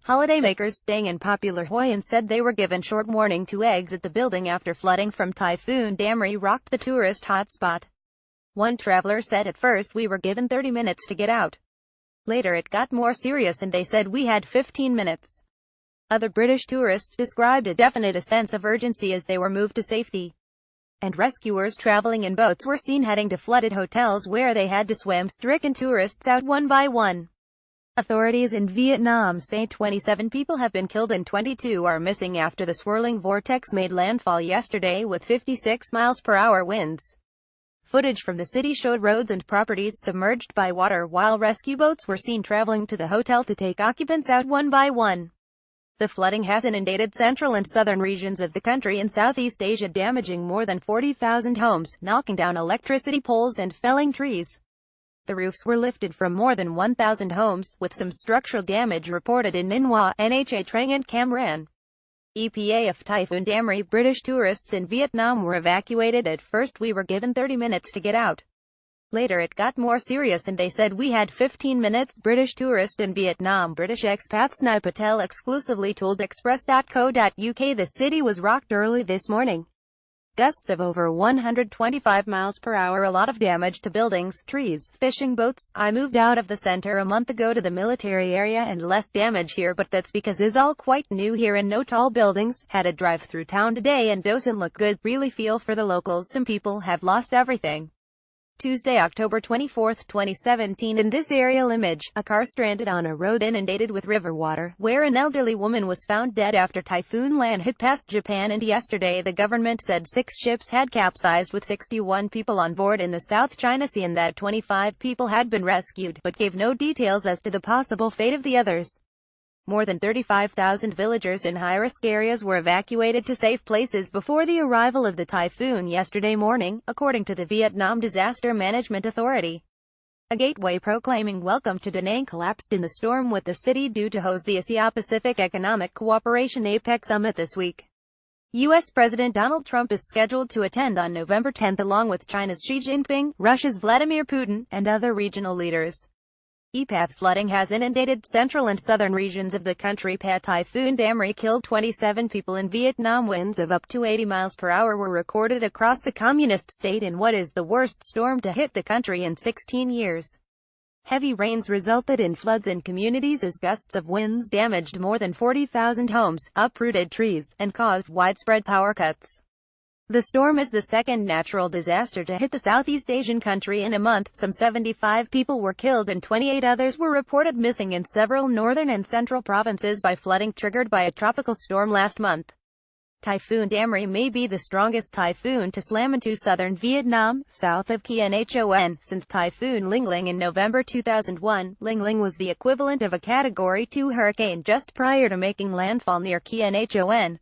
Holidaymakers staying in popular Hoi An said they were given short warning to exit the building after flooding from Typhoon Damrey rocked the tourist hotspot. One traveler said, "At first we were given 30 minutes to get out. Later it got more serious and they said we had 15 minutes. Other British tourists described a definite sense of urgency as they were moved to safety. And rescuers traveling in boats were seen heading to flooded hotels where they had to swim stricken tourists out one by one. Authorities in Vietnam say 27 people have been killed and 22 are missing after the swirling vortex made landfall yesterday with 56 miles per hour winds. Footage from the city showed roads and properties submerged by water while rescue boats were seen traveling to the hotel to take occupants out one by one. The flooding has inundated central and southern regions of the country in Southeast Asia, damaging more than 40,000 homes, knocking down electricity poles and felling trees. The roofs were lifted from more than 1,000 homes, with some structural damage reported in Ninh Hoa, Nha Trang and Cam Ranh. EPA of Typhoon Damrey. British tourists in Vietnam were evacuated. At first we were given 30 minutes to get out. Later it got more serious and they said we had 15 minutes. British tourist in Vietnam. British expat Snai Patel exclusively told Express.co.uk the city was rocked early this morning. Gusts of over 125 miles per hour, a lot of damage to buildings, trees, fishing boats. I moved out of the center a month ago to the military area and less damage here, but that's because it's all quite new here and no tall buildings. Had a drive through town today and doesn't look good. Really feel for the locals. Some people have lost everything. Tuesday, October 24, 2017. In this aerial image, a car stranded on a road inundated with river water, where an elderly woman was found dead after Typhoon Lan hit past Japan. And yesterday the government said 6 ships had capsized with 61 people on board in the South China Sea and that 25 people had been rescued, but gave no details as to the possible fate of the others. More than 35,000 villagers in high-risk areas were evacuated to safe places before the arrival of the typhoon yesterday morning, according to the Vietnam Disaster Management Authority. A gateway proclaiming welcome to Da Nang collapsed in the storm, with the city due to host the Asia-Pacific Economic Cooperation APEC summit this week. U.S. President Donald Trump is scheduled to attend on November 10 along with China's Xi Jinping, Russia's Vladimir Putin, and other regional leaders. EPATH flooding has inundated central and southern regions of the country. Typhoon Damrey killed 27 people in Vietnam. Winds of up to 80 miles per hour were recorded across the communist state in what is the worst storm to hit the country in 16 years. Heavy rains resulted in floods in communities as gusts of winds damaged more than 40,000 homes, uprooted trees, and caused widespread power cuts. The storm is the second natural disaster to hit the Southeast Asian country in a month. Some 75 people were killed and 28 others were reported missing in several northern and central provinces by flooding triggered by a tropical storm last month. Typhoon Damrey may be the strongest typhoon to slam into southern Vietnam, south of Hoi, since Typhoon Ling Ling in November 2001. Ling Ling was the equivalent of a Category 2 hurricane just prior to making landfall near Hoi.